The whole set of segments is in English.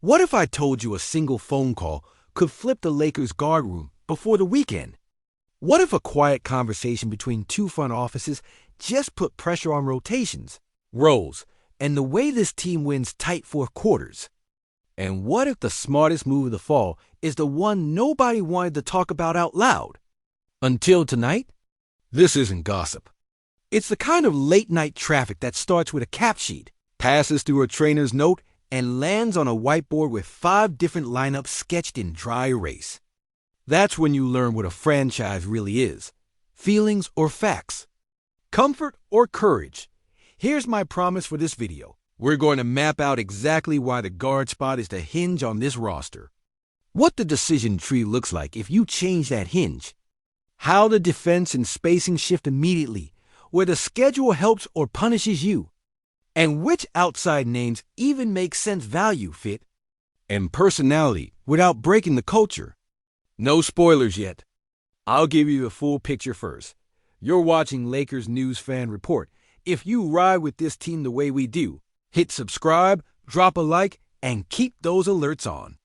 What if I told you a single phone call could flip the Lakers' guard room before the weekend? What if a quiet conversation between two front offices just put pressure on rotations, roles, and the way this team wins tight fourth quarters? And what if the smartest move of the fall is the one nobody wanted to talk about out loud? Until tonight, this isn't gossip. It's the kind of late-night traffic that starts with a cap sheet, passes through a trainer's note, and lands on a whiteboard with 5 different lineups sketched in dry erase. That's when you learn what a franchise really is. Feelings or facts? Comfort or courage? Here's my promise for this video. We're going to map out exactly why the guard spot is the hinge on this roster. What the decision tree looks like if you change that hinge. How the defense and spacing shift immediately, where the schedule helps or punishes you. And which outside names even make sense value fit. And personality without breaking the culture. No spoilers yet. I'll give you the full picture first. You're watching Lakers News Fan Report. If you ride with this team the way we do, hit subscribe, drop a like, and keep those alerts on.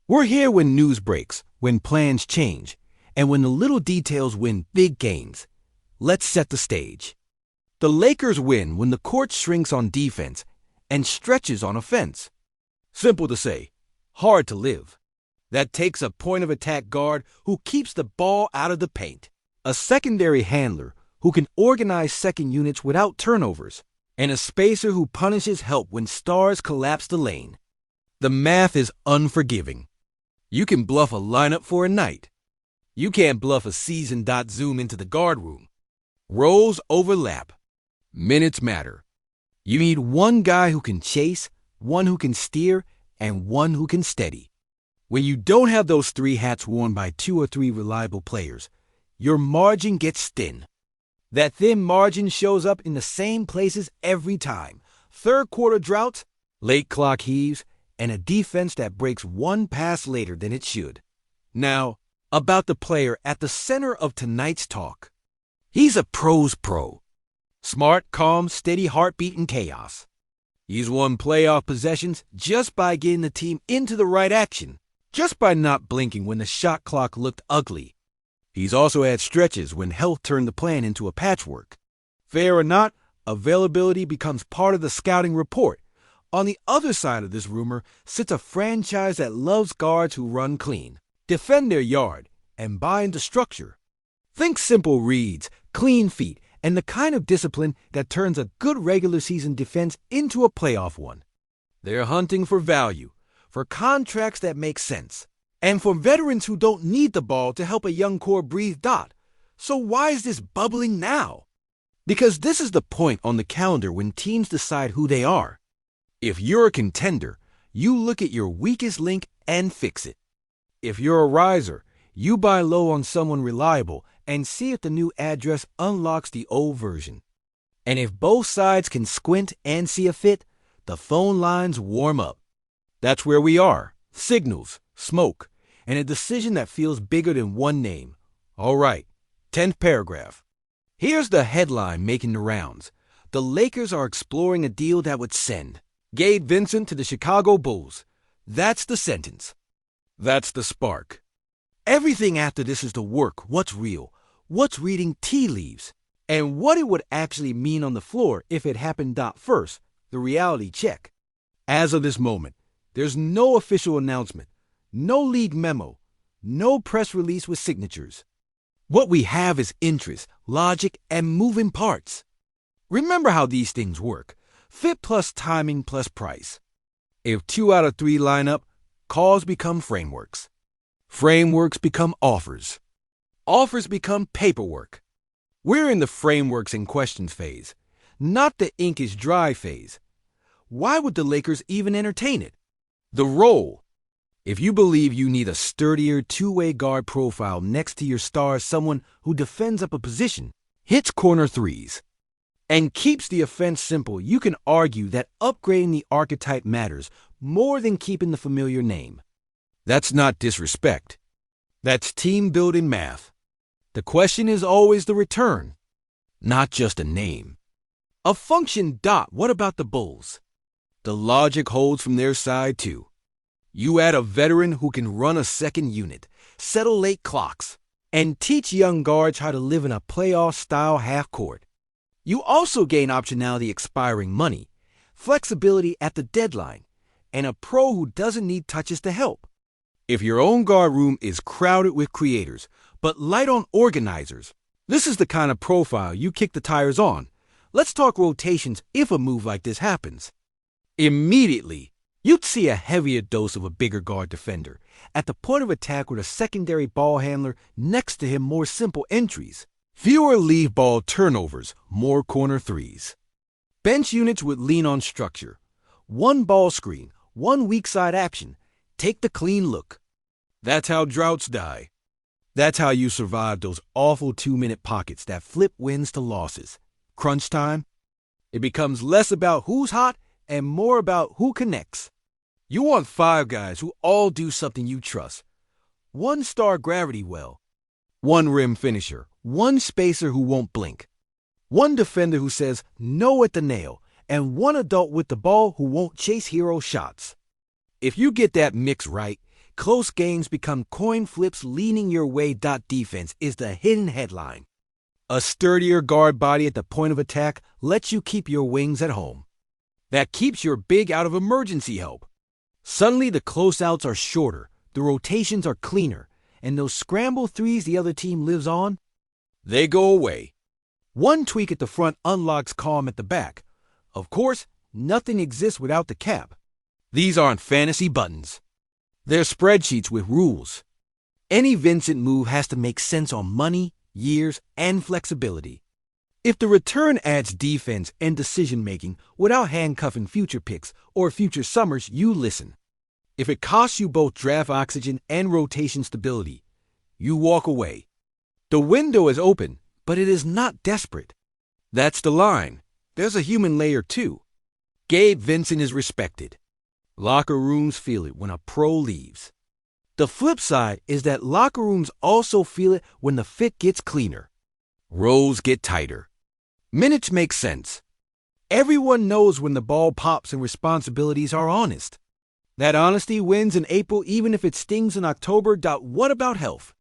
We're here when news breaks, when plans change, and when the little details win big games. Let's set the stage. The Lakers win when the court shrinks on defense and stretches on offense. Simple to say, hard to live. That takes a point-of-attack guard who keeps the ball out of the paint, a secondary handler who can organize second units without turnovers, and a spacer who punishes help when stars collapse the lane. The math is unforgiving. You can bluff a lineup for a night. You can't bluff a season. Zoom into the guard room. Roles overlap. Minutes matter. You need one guy who can chase, one who can steer, and one who can steady. When you don't have those 3 hats worn by 2 or 3 reliable players, your margin gets thin. That thin margin shows up in the same places every time. Third quarter droughts, late clock heaves, and a defense that breaks one pass later than it should. Now, about the player at the center of tonight's talk. He's a pro's pro. Smart, calm, steady heartbeat in chaos. He's won playoff possessions just by getting the team into the right action, just by not blinking when the shot clock looked ugly. He's also had stretches when health turned the plan into a patchwork. Fair or not, availability becomes part of the scouting report. On the other side of this rumor sits a franchise that loves guards who run clean, defend their yard, and buy into structure. Think simple reads, clean feet, and the kind of discipline that turns a good regular season defense into a playoff one. They're hunting for value, for contracts that make sense, and for veterans who don't need the ball to help a young core breathe. So why is this bubbling now? Because this is the point on the calendar when teams decide who they are. If you're a contender, you look at your weakest link and fix it. If you're a riser, you buy low on someone reliable and see if the new address unlocks the old version. And if both sides can squint and see a fit, the phone lines warm up. That's where we are. Signals, smoke, and a decision that feels bigger than one name. All right, 10th paragraph. Here's the headline making the rounds. The Lakers are exploring a deal that would send Gabe Vincent to the Chicago Bulls. That's the sentence. That's the spark. Everything after this is the work, what's real, what's reading tea leaves, and what it would actually mean on the floor if it happened. First, the reality check. As of this moment, there's no official announcement, no league memo, no press release with signatures. What we have is interest, logic, and moving parts. Remember how these things work. Fit plus timing plus price. If 2 out of 3 line up, calls become frameworks. Frameworks become offers. Offers become paperwork. We're in the frameworks and questions phase, not the ink is dry phase. Why would the Lakers even entertain it? The role. If you believe you need a sturdier two-way guard profile next to your star, someone who defends up a position, hits corner threes, and keeps the offense simple, you can argue that upgrading the archetype matters more than keeping the familiar name. That's not disrespect. That's team-building math. The question is always the return, not just a name. A function. What about the Bulls? The logic holds from their side too. You add a veteran who can run a second unit, settle late clocks, and teach young guards how to live in a playoff-style half-court. You also gain optionality expiring money, flexibility at the deadline, and a pro who doesn't need touches to help. If your own guard room is crowded with creators, but light on organizers, this is the kind of profile you kick the tires on. Let's talk rotations if a move like this happens. Immediately, you'd see a heavier dose of a bigger guard defender. At the point of attack with a secondary ball handler next to him, more simple entries. Fewer leave ball turnovers, more corner threes. Bench units would lean on structure. One ball screen, one weak side action. Take the clean look. That's how droughts die. That's how you survive those awful 2-minute pockets that flip wins to losses. Crunch time? It becomes less about who's hot and more about who connects. You want 5 guys who all do something you trust. 1 star gravity well. 1 rim finisher. 1 spacer who won't blink. 1 defender who says no at the nail. And 1 adult with the ball who won't chase hero shots. If you get that mix right, close games become coin flips leaning your way. Defense is the hidden headline. A sturdier guard body at the point of attack lets you keep your wings at home. That keeps your big out of emergency help. Suddenly the closeouts are shorter, the rotations are cleaner, and those scramble threes the other team lives on, they go away. 1 tweak at the front unlocks calm at the back. Of course, nothing exists without the cap. These aren't fantasy buttons. They're spreadsheets with rules. Any Vincent move has to make sense on money, years, and flexibility. If the return adds defense and decision-making without handcuffing future picks or future summers, you listen. If it costs you both draft oxygen and rotation stability, you walk away. The window is open, but it is not desperate. That's the line. There's a human layer too. Gabe Vincent is respected. Locker rooms feel it when a pro leaves. The flip side is that locker rooms also feel it when the fit gets cleaner. Rows get tighter. Minutes make sense. Everyone knows when the ball pops and responsibilities are honest. That honesty wins in April even if it stings in October. What about health?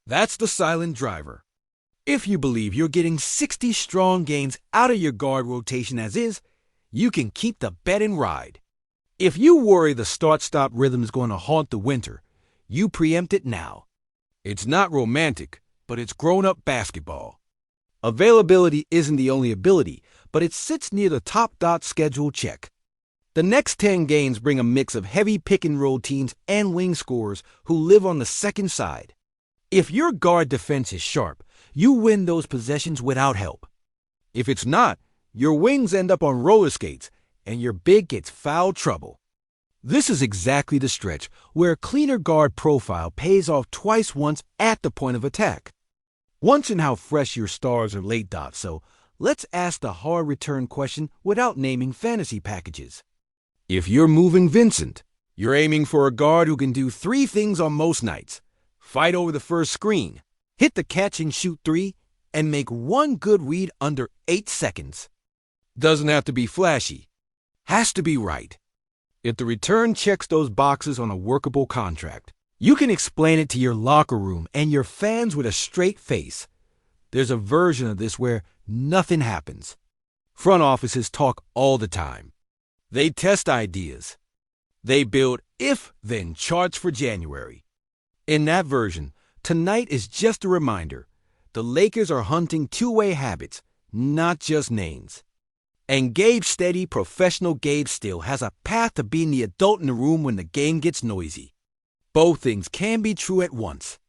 That's the silent driver. If you believe you're getting 60 strong games out of your guard rotation as is, you can keep the bet and ride. If you worry the start-stop rhythm is going to haunt the winter, you preempt it now. It's not romantic, but it's grown-up basketball. Availability isn't the only ability, but it sits near the top. Schedule check. The next 10 games bring a mix of heavy pick-and-roll teams and wing scorers who live on the second side. If your guard defense is sharp, you win those possessions without help. If it's not, your wings end up on roller skates, and your big gets foul trouble. This is exactly the stretch where a cleaner guard profile pays off twice, once at the point of attack. Once in how fresh your stars are late. So let's ask the hard return question without naming fantasy packages. If you're moving Vincent, you're aiming for a guard who can do 3 things on most nights. Fight over the first screen, hit the catch and shoot 3, and make 1 good read under 8 seconds. Doesn't have to be flashy. Has to be right. If the return checks those boxes on a workable contract, you can explain it to your locker room and your fans with a straight face. There's a version of this where nothing happens. Front offices talk all the time. They test ideas. They build if-then charts for January. In that version, tonight is just a reminder. The Lakers are hunting two-way habits, not just names. And Gabe Steady, professional Gabe Still, has a path to being the adult in the room when the game gets noisy. Both things can be true at once.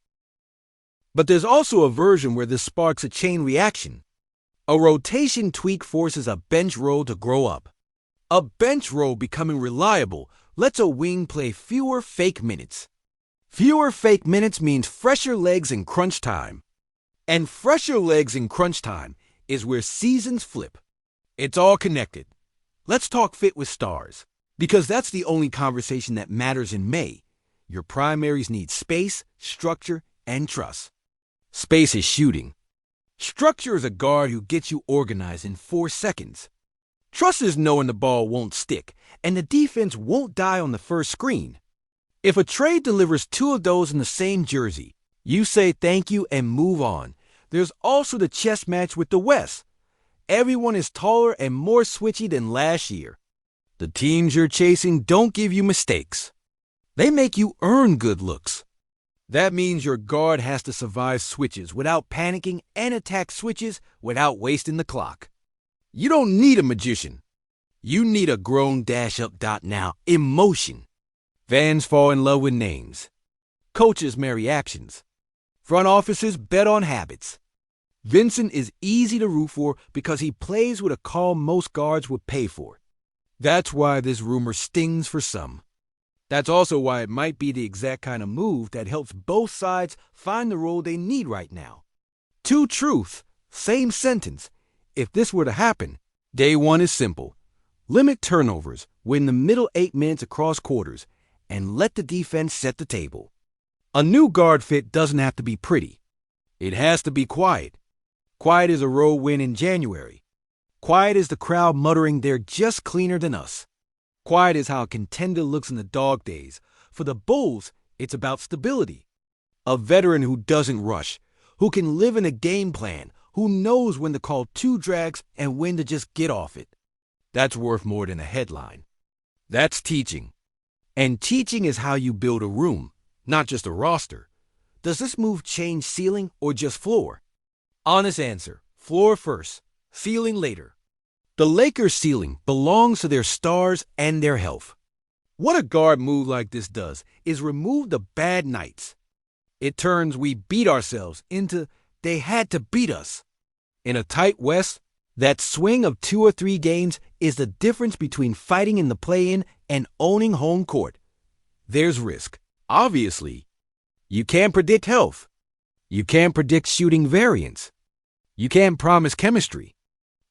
But there's also a version where this sparks a chain reaction. A rotation tweak forces a bench role to grow up. A bench role becoming reliable lets a wing play fewer fake minutes. Fewer fake minutes means fresher legs in crunch time. And fresher legs in crunch time is where seasons flip. It's all connected. Let's talk fit with stars, because that's the only conversation that matters in May. Your primaries need space, structure, and trust. Space is shooting. Structure is a guard who gets you organized in 4 seconds. Trust is knowing the ball won't stick, and the defense won't die on the first screen. If a trade delivers two of those in the same jersey, you say thank you and move on. There's also the chess match with the West. Everyone is taller and more switchy than last year. The teams you're chasing don't give you mistakes. They make you earn good looks. That means your guard has to survive switches without panicking and attack switches without wasting the clock. You don't need a magician. You need a grown dash-up dot now emotion. Fans fall in love with names. Coaches marry actions. Front offices bet on habits. Vincent is easy to root for because he plays with a call most guards would pay for. That's why this rumor stings for some. That's also why it might be the exact kind of move that helps both sides find the role they need right now. Two truths, same sentence. If this were to happen, day one is simple. Limit turnovers, win the middle 8 minutes across quarters, and let the defense set the table. A new guard fit doesn't have to be pretty. It has to be quiet. Quiet as a road win in January. Quiet as the crowd muttering they're just cleaner than us. Quiet is how a contender looks in the dog days. For the Bulls, it's about stability. A veteran who doesn't rush, who can live in a game plan, who knows when to call two drags and when to just get off it. That's worth more than a headline. That's teaching. And teaching is how you build a room, not just a roster. Does this move change ceiling or just floor? Honest answer, floor first, ceiling later. The Lakers' ceiling belongs to their stars and their health. What a guard move like this does is remove the bad nights. It turns we beat ourselves into they had to beat us. In a tight West, that swing of 2 or 3 games is the difference between fighting in the play-in and owning home court. There's risk, obviously. You can't predict health. You can't predict shooting variance. You can't promise chemistry.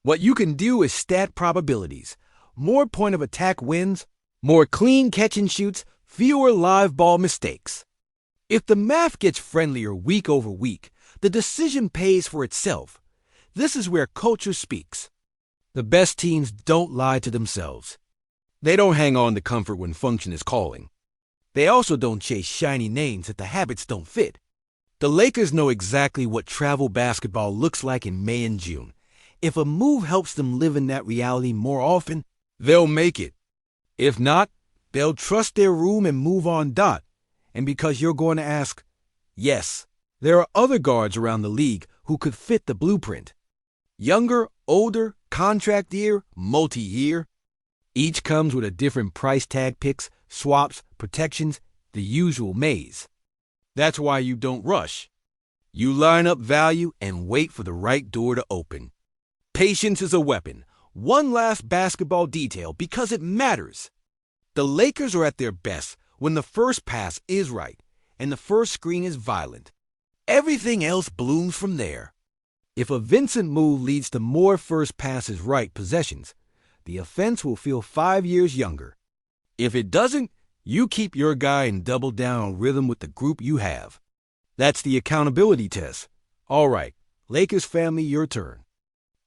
What you can do is stat probabilities. More point of attack wins, more clean catch and shoots, fewer live ball mistakes. If the math gets friendlier week over week, the decision pays for itself. This is where culture speaks. The best teams don't lie to themselves. They don't hang on to comfort when function is calling. They also don't chase shiny names that the habits don't fit. The Lakers know exactly what travel basketball looks like in May and June. If a move helps them live in that reality more often, they'll make it. If not, they'll trust their room and move on. And because you're going to ask, yes, there are other guards around the league who could fit the blueprint. Younger, older, contract year, multi-year. Each comes with a different price tag, picks, swaps, protections, the usual maze. That's why you don't rush. You line up value and wait for the right door to open. Patience is a weapon. One last basketball detail because it matters. The Lakers are at their best when the first pass is right and the first screen is violent. Everything else blooms from there. If a Vincent move leads to more first passes right possessions, the offense will feel 5 years younger. If it doesn't, you keep your guy and double down on rhythm with the group you have. That's the accountability test. All right, Lakers family, your turn.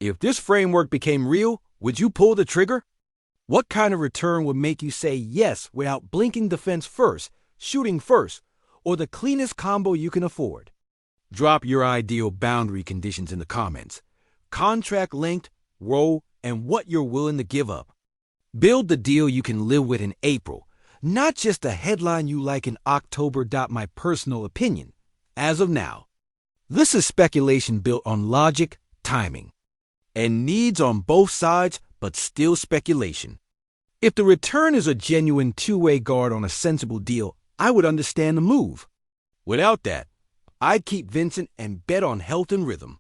If this framework became real, would you pull the trigger? What kind of return would make you say yes without blinking defense first, shooting first, or the cleanest combo you can afford? Drop your ideal boundary conditions in the comments. Contract length, role, and what you're willing to give up. Build the deal you can live with in April, not just a headline you like in October. My personal opinion, as of now. This is speculation built on logic, timing, and needs on both sides, but still speculation. If the return is a genuine two-way guard on a sensible deal, I would understand the move. Without that, I'd keep Vincent and bet on health and rhythm.